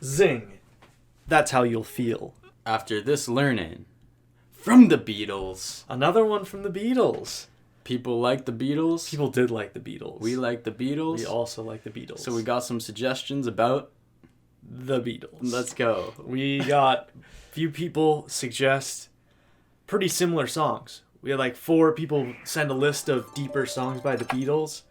Zing. That's how you'll feel. After this learning from the Beatles. Another one from the Beatles. People like the Beatles. People did like the Beatles. We like the Beatles. We also like the Beatles. So we got some suggestions about the Beatles. Let's go. We got few people suggest pretty similar songs. We had like 4 people send a list of deeper songs by the Beatles.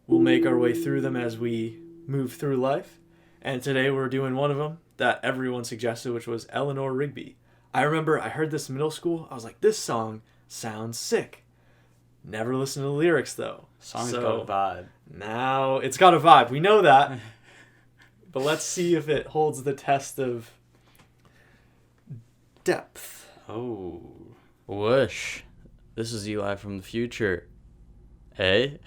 We'll make our way through them as we move through life. And today we're doing one of them that everyone suggested, which was Elanor Rigby. I remember I heard this in middle school. I was like, this song sounds sick. Never listened to the lyrics though. Song's got a vibe. Now it's got a vibe. We know that. But let's see if it holds the test of depth. Oh. Whoosh. This is Eli from the future. Hey?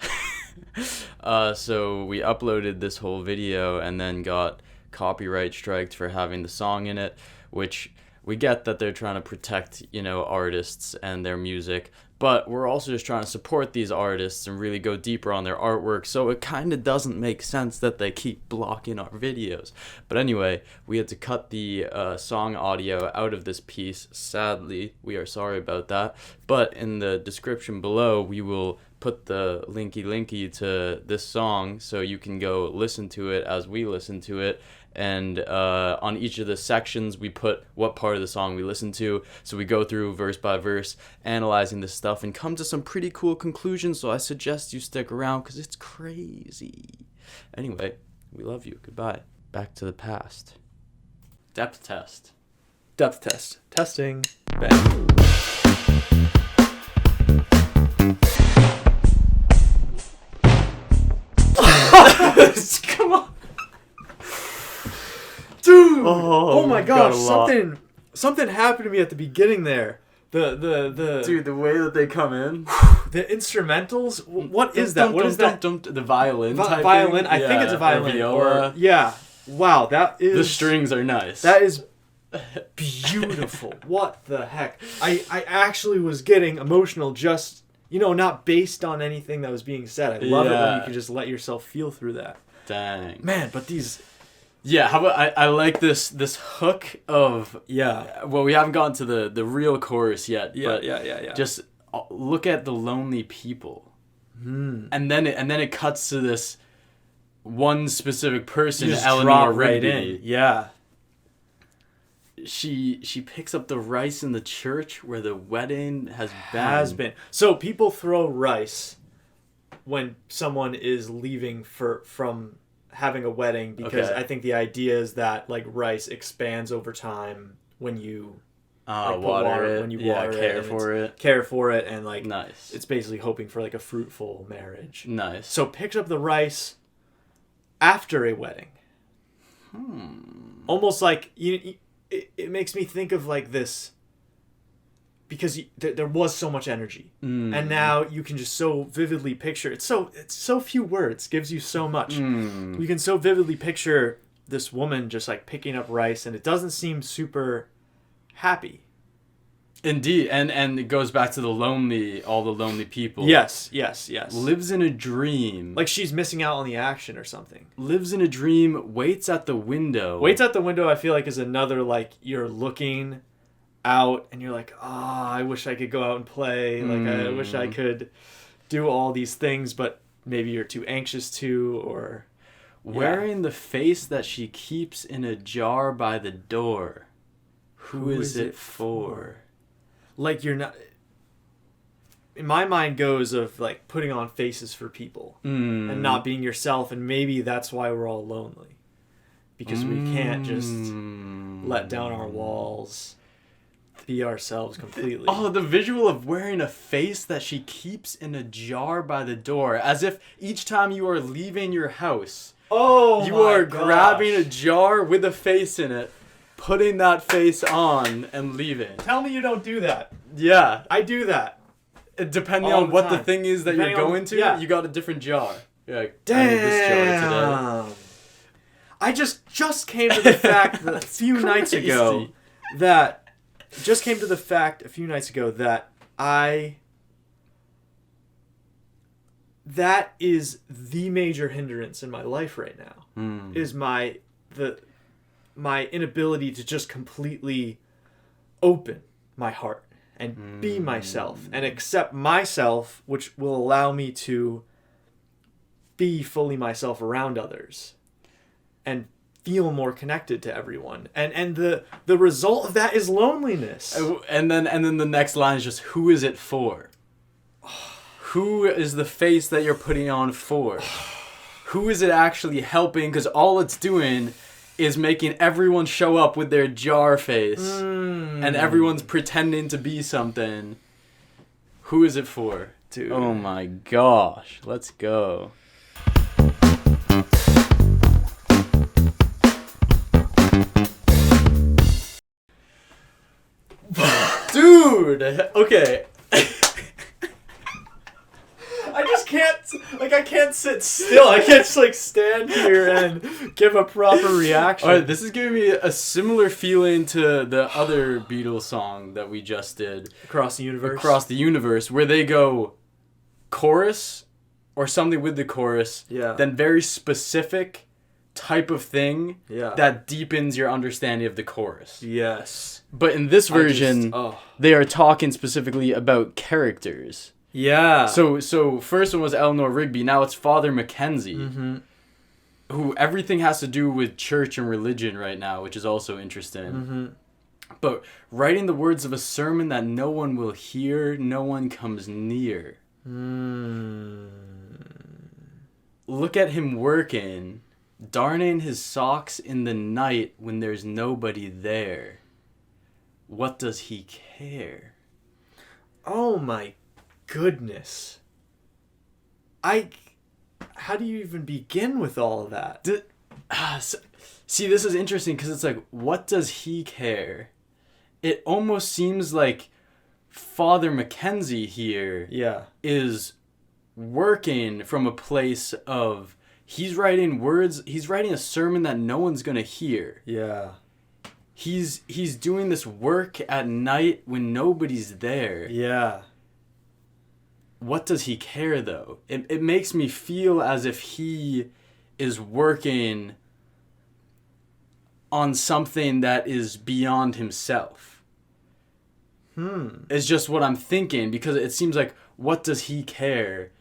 So we uploaded this whole video and then got copyright striked for having the song in it, which we get that they're trying to protect, artists and their music, but we're also just trying to support these artists and really go deeper on their artwork, so it kind of doesn't make sense that they keep blocking our videos. But anyway, we had to cut the song audio out of this piece. Sadly, we are sorry about that, but in the description below, we will put the linky to this song so you can go listen to it as we listen to it. And on each of the sections, we put what part of the song we listen to. So we go through verse by verse, analyzing this stuff, and come to some pretty cool conclusions. So I suggest you stick around because it's crazy. Anyway, we love you. Goodbye. Back to the past. Depth test. Depth test. Testing. Bang. Come on. Dude! Oh my gosh, something happened to me at the beginning there. The Dude, the way that they come in. The instrumentals? What is that? What is that? The violin type violin? thing? I think it's a violin. Viola. Yeah. Wow, that is... The strings are nice. That is beautiful. What the heck? I actually was getting emotional just, not based on anything that was being said. I love it when you can just let yourself feel through that. Dang. Man, but these... Yeah, how about I like this hook of well, we haven't gotten to the real chorus yet. Yeah, but yeah. Just look at the lonely people, and then it cuts to this one specific person, Elanor Rigby. Right in. Yeah. She picks up the rice in the church where the wedding has been. So people throw rice when someone is leaving from having a wedding because I think the idea is that like rice expands over time when you water it. When you water care for it, and like nice. It's basically hoping for like a fruitful marriage. Nice. So picks up the rice after a wedding. Almost like it makes me think of like this. Because there was so much energy, and now you can just so vividly picture it's so few words gives you so much. You can so vividly picture this woman just like picking up rice, and it doesn't seem super happy. Indeed, and it goes back to all the lonely people. Yes. Lives in a dream, like she's missing out on the action or something. Lives in a dream, waits at the window. I feel like is another like you're looking out and you're like, I wish I could go out and play. Like I wish I could do all these things, but maybe you're too anxious to, or wearing the face that she keeps in a jar by the door. Who is it for? Like you're not. In my mind goes of like putting on faces for people and not being yourself, and maybe that's why we're all lonely, because we can't just let down our walls. Be ourselves completely. Oh, the visual of wearing a face that she keeps in a jar by the door, as if each time you are leaving your house, you are grabbing a jar with a face in it, putting that face on, and leaving. Tell me you don't do that. Yeah, I do that. Depending on what the thing is that you're going to, you got a different jar. You're like, damn. I need this jar today. I just came to the fact a few nights ago that that is the major hindrance in my life right now. Is my inability to just completely open my heart and be myself and accept myself, which will allow me to be fully myself around others and feel more connected to everyone. And the result of that is loneliness. And then the next line is just, who is it for? Who is the face that you're putting on for? Who is it actually helping? Because all it's doing is making everyone show up with their jar face. And everyone's pretending to be something. Who is it for? Dude. Oh my gosh. Let's go. Dude! Okay. I can't sit still. I can't just stand here and give a proper reaction. Alright, this is giving me a similar feeling to the other Beatles song that we just did. Across the Universe. Across the Universe, where they go chorus or something with the chorus, then very specific type of thing that deepens your understanding of the chorus. Yes. But in this version, they are talking specifically about characters. Yeah. So first one was Elanor Rigby. Now it's Father Mackenzie, who everything has to do with church and religion right now, which is also interesting. But writing the words of a sermon that no one will hear, no one comes near. Look at him working, darning his socks in the night when there's nobody there. What does he care? Oh my goodness. How do you even begin with all of that? See, this is interesting because it's like, what does he care? It almost seems like Father Mackenzie here is working from a place of, he's writing a sermon that no one's gonna hear. Yeah. He's doing this work at night when nobody's there. Yeah. What does he care, though? It makes me feel as if he is working on something that is beyond himself. It's just what I'm thinking, because it seems like, what does he care?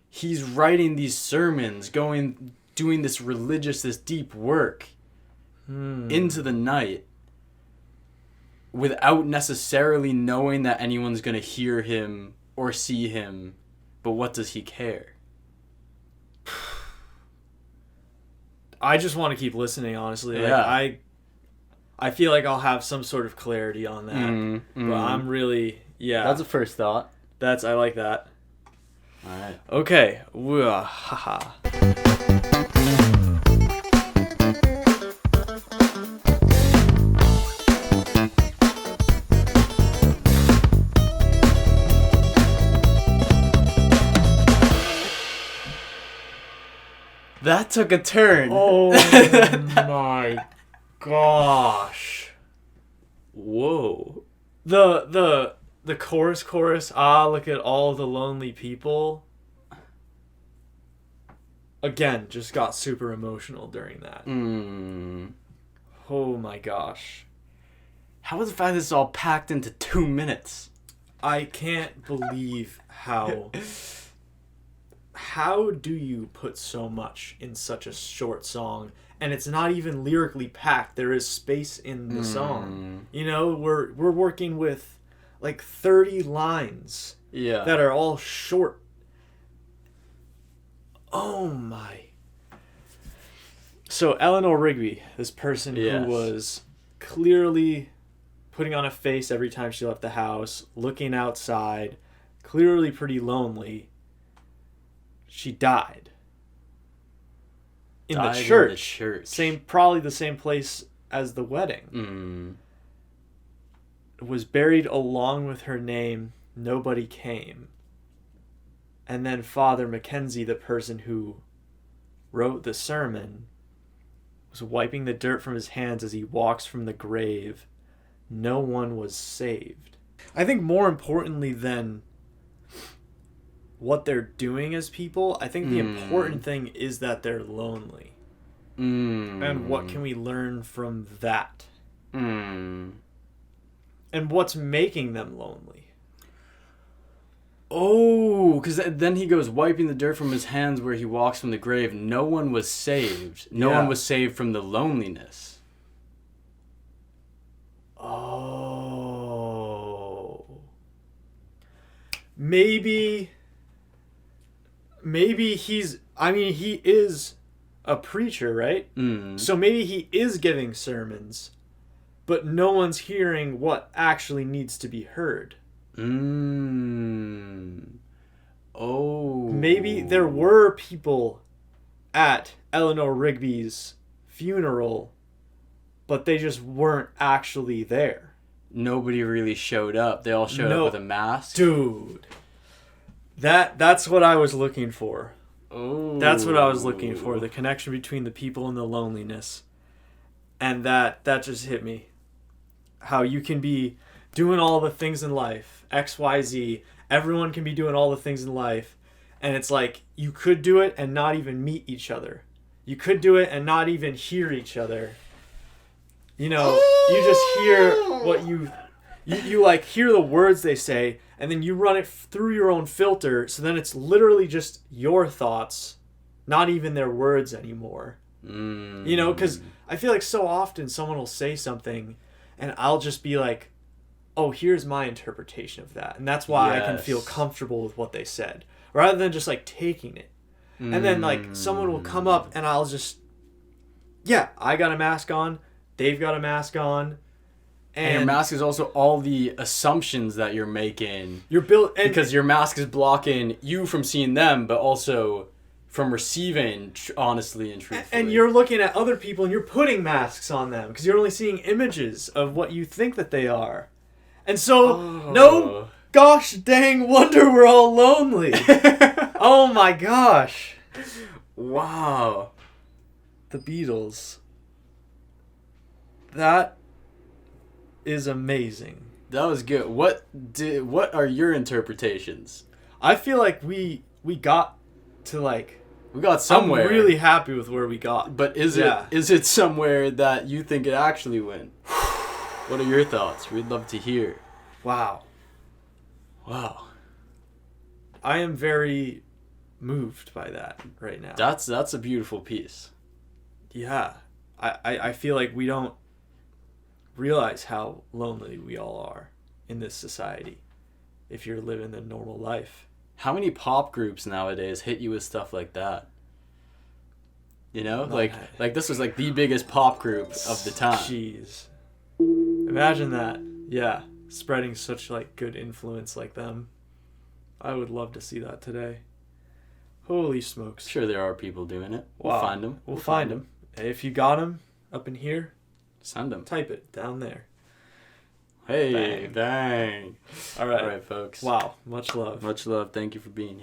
He's writing these sermons, doing this religious, this deep work into the night without necessarily knowing that anyone's going to hear him or see him, but what does he care? I just want to keep listening, honestly. Yeah. Like, I feel like I'll have some sort of clarity on that. But I'm really, That's a first thought. I like that. All right. Okay. Haha. That took a turn. Oh my gosh. Whoa. The chorus, look at all the lonely people. Again, just got super emotional during that. Oh my gosh. How is the fact this is all packed into 2 minutes? I can't believe how do you put so much in such a short song, and it's not even lyrically packed. There is space in the song. You know, we're working with like 30 lines that are all short. Oh my. So Elanor Rigby, this person who was clearly putting on a face every time she left the house, looking outside, clearly pretty lonely. She died in the church. Probably the same place as the wedding. Was buried along with her name. Nobody came. And then Father Mackenzie, the person who wrote the sermon, was wiping the dirt from his hands as he walks from the grave. No one was saved. I think more importantly than what they're doing as people, I think the important thing is that they're lonely. And what can we learn from that? Mm. And what's making them lonely? Oh, because then he goes wiping the dirt from his hands where he walks from the grave. No one was saved. No Yeah. one was saved from the loneliness. Oh. Maybe he is a preacher, right? Mm. So maybe he is giving sermons, but no one's hearing what actually needs to be heard. Oh. Maybe there were people at Elanor Rigby's funeral, but they just weren't actually there. Nobody really showed up. They all showed up with a mask. Dude. That's what I was looking for. Oh. That's what I was looking for. The connection between the people and the loneliness. And that just hit me. How you can be doing all the things in life. X, Y, Z. Everyone can be doing all the things in life. And it's like, you could do it and not even meet each other. You could do it and not even hear each other. You know, you just hear what you like hear the words they say, and then you run it through your own filter, so then it's literally just your thoughts, not even their words anymore. You know, because I feel like so often someone will say something, and I'll just be like, oh, here's my interpretation of that. And that's why I can feel comfortable with what they said, rather than just like taking it. And then like someone will come up, and I'll just, I got a mask on, they've got a mask on. And your mask is also all the assumptions that you're making. Because your mask is blocking you from seeing them, but also from receiving honestly and truthfully. And you're looking at other people and you're putting masks on them because you're only seeing images of what you think that they are. And so, no gosh dang wonder we're all lonely. Oh my gosh. Wow. The Beatles. That is amazing. That was good. What are your interpretations? I feel like we got to like... We got somewhere. I'm really happy with where we got. But is it somewhere that you think it actually went? What are your thoughts? We'd love to hear. Wow. I am very moved by that right now. That's a beautiful piece. Yeah. I feel like we don't realize how lonely we all are in this society if you're living the normal life. How many pop groups nowadays hit you with stuff like that? You know? Like this was like the biggest pop group of the time. Jeez. Imagine that. Yeah. Spreading such like good influence like them. I would love to see that today. Holy smokes. Sure there are people doing it. We'll find them. We'll find them. If you got them up in here, send them. Type it down there. Hey, bang. All right. All right, folks. Wow. Much love. Much love. Thank you for being here.